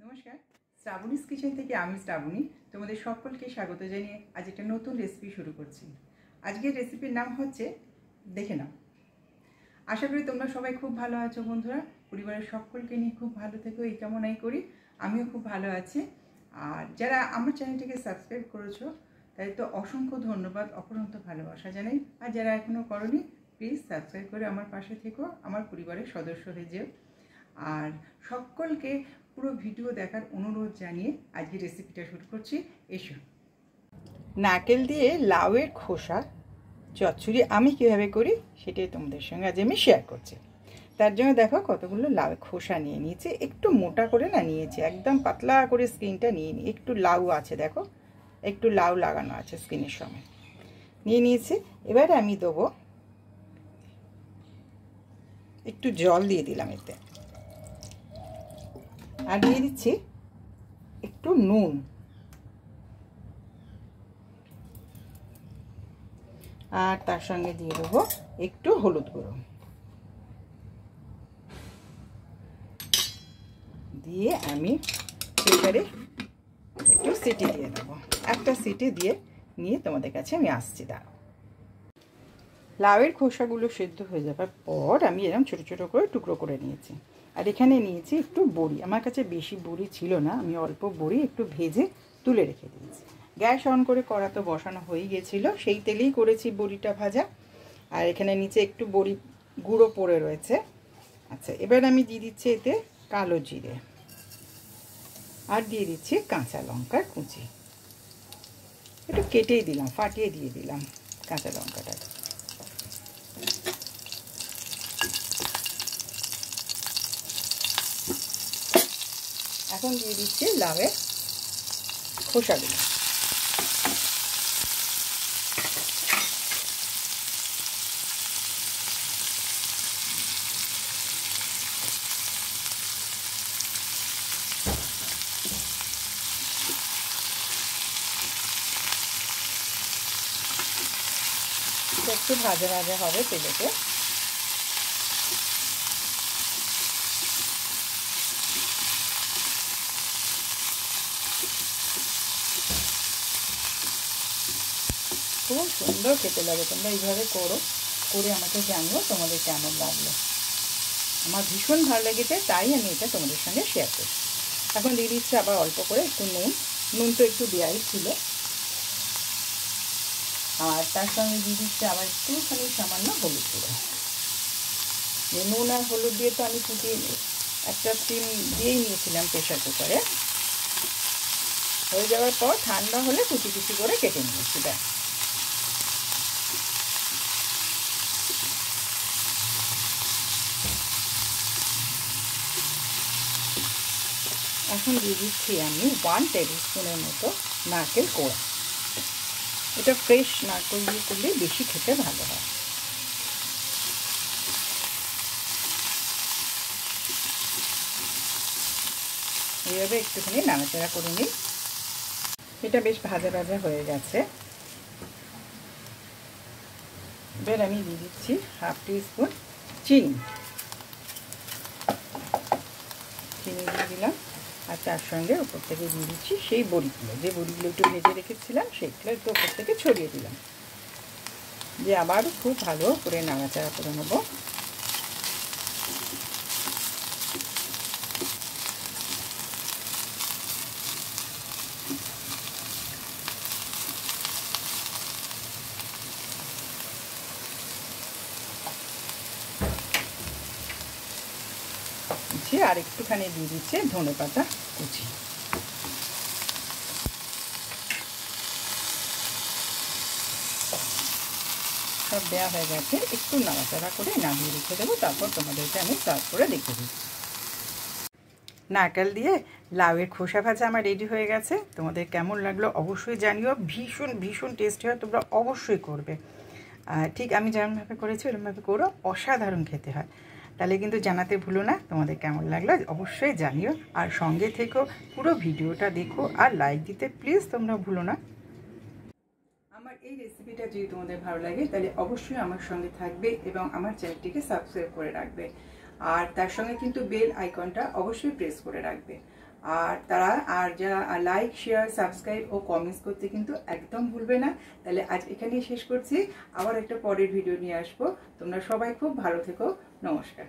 নমস্কার, শ্রাবণীস কিচেন থেকে আমি শ্রাবণী তোমাদের সকলকে স্বাগত জানিয়ে আজ একটা নতুন রেসিপি শুরু করছি। আজকের রেসিপির নাম হচ্ছে দেখে নাও। আশা করি তোমরা সবাই খুব ভালো আছো বন্ধুরা, পরিবারের সকলকে নিয়ে খুব ভালো থেকো এই কামনাই করি। আমিও খুব ভালো আছি। আর যারা আমার চ্যানেলটিকে সাবস্ক্রাইব করেছো তাই তো অসংখ্য ধন্যবাদ, অপরন্ত ভালোবাসা জানাই। আর যারা এখনও করোনি প্লিজ সাবস্ক্রাইব করে আমার পাশে থেকো, আমার পরিবারের সদস্য হয়ে যেও। আর সকলকে পুরো ভিডিও দেখার অনুরোধ জানিয়ে আজকে রেসিপিটা শুরু করছি। এসো। নারকেল দিয়ে লাউয়ের খোসা চচ্চড়ি আমি কীভাবে করি সেটাই তোমাদের সঙ্গে আজ আমি শেয়ার করছি। তার জন্য দেখো কতগুলো লাউয়ের খোসা নিয়ে নিয়েছি, একটু মোটা করে না নিয়েছি, একদম পাতলা করে স্কিনটা নিয়ে নিই। একটু লাউ আছে, দেখো একটু লাউ লাগানো আছে স্কিনের সময় নিয়ে নিয়েছি। এবারে আমি দেবো একটু জল দিয়ে দিলাম এতে, আর দিয়ে দিচ্ছি একটু নুন, আর তার সঙ্গে দিয়ে দেবো একটু হলুদ গুঁড়ো, দিয়ে আমি প্রেসারে একটু সিটি দিয়ে দেবো। একটা সিটি দিয়ে নিয়ে তোমাদের কাছে আমি আসছি। দাঁড়াও। লাউয়ের খোসাগুলো সেদ্ধ হয়ে যাবার পর আমি এরকম ছোটো ছোটো করে টুকরো করে নিয়েছি। আর এখানে নিয়েছি একটু বড়ি, আমার কাছে বেশি বড়ি ছিল না, আমি অল্প বড়ি একটু ভেজে তুলে রেখে দিয়েছি। গ্যাস অন করে কড়া তো বসানো হয়ে গিয়েছিল, সেই তেলেই করেছি বড়িটা ভাজা। আর এখানে নিচে একটু বড়ি গুঁড়ো পড়ে রয়েছে। আচ্ছা, এবার আমি দিয়ে দিচ্ছি এতে কালো জিরে, আর দিয়ে দিচ্ছি কাঁচা লঙ্কার কুচি, একটু কেটেই দিলাম, ফাটিয়ে দিয়ে দিলাম কাঁচা লঙ্কাটা। এখন দিয়ে দিচ্ছি লাউয়ের খোসাগুলো। একটু ভাজা ভাজা হবে তেলেতে। খুব সুন্দর খেতে লাগে, তোমরা এইভাবে করো, করে আমাকে জানিও তোমাদের কেমন লাগলো। আমার ভীষণ ভালো লেগেছে, তাই আমি এটা তোমাদের সঙ্গে শেয়ার করছি। এখন দিয়ে দিচ্ছি আবার অল্প করে একটু নুন, নুন তো একটু দেওয়াই ছিল। আর তার সঙ্গে দিয়ে দিচ্ছি আবার একটুখানি সামান্য হলুদ গুঁড়ো। নুন আর হলুদ দিয়ে তো আমি ফুটিয়ে একটা স্টিম দিয়েই নিয়েছিলাম প্রেশার কুকারে। হয়ে যাওয়ার পর ঠান্ডা হলে কুচি কুচি করে কেটে নিয়েছি। দেখ, এখন দিয়ে দিচ্ছি আমি 1 টেবিল স্পুনের মতো নারকেল কোড়া। এটা ফ্রেশ নারকেল দিয়ে করলে বেশি খেতে ভালো হয়। এইভাবে একটুখানি নাড়াচাড়া করে নিই। এটা বেশ ভাজা ভাজা হয়ে গেছে। এবার আমি দিয়ে দিচ্ছি 1/2 টিস্পুন চিনি দিয়ে দিলাম। আর তার সঙ্গে উপর থেকে দিয়ে দিচ্ছি সেই বড়িগুলো, যে বড়িগুলো একটু ভেজে রেখেছিলাম সেইগুলো একটু উপর থেকে ছড়িয়ে দিলাম, দিয়ে আবার খুব ভালো করে নাড়াচাড়া করে নেবো। আর একটুখানি দিয়ে দিচ্ছে ধনেপাতা কুচি। সব দেওয়া হয়ে গেছে, একটু নাড়াচাড়া করে নামিয়ে রেখে দেবো, তারপর তোমাদেরকে আমি সার্ভ করে দেখে দিই। নারকেল দিয়ে লাউয়ের খোসা ভাজা আমার রেডি হয়ে গেছে। তোমাদের কেমন লাগলো অবশ্যই জানিও, ভীষণ ভীষণ টেস্টি হয়, তোমরা অবশ্যই করবে। ঠিক আমি যেমনভাবে করেছি ওরকমভাবে করো, অসাধারণ খেতে হয়। তাহলে কিন্তু জানাতে ভুলো না তোমাদের কেমন লাগলো, অবশ্যই জানিও। আর সঙ্গে থেকো, পুরো ভিডিওটা দেখো, আর লাইক দিতে প্লিজ তোমরা ভুলো না। আমার এই রেসিপিটা যদি তোমাদের ভালো লাগে তাহলে অবশ্যই আমার সঙ্গে থাকবে এবং আমার চ্যানেলটিকে সাবস্ক্রাইব করে রাখবে। আর তার সঙ্গে কিন্তু বেল আইকনটা অবশ্যই প্রেস করে রাখবে। আর যারা লাইক শেয়ার সাবস্ক্রাইব ও কমেন্টস করতে কিন্তু একদম ভুলবে না। তাহলে আজ এখানেই শেষ করছি, আবার একটা পরের ভিডিও নিয়ে আসবো। তোমরা সবাই খুব ভালো থেকো। নমস্কার।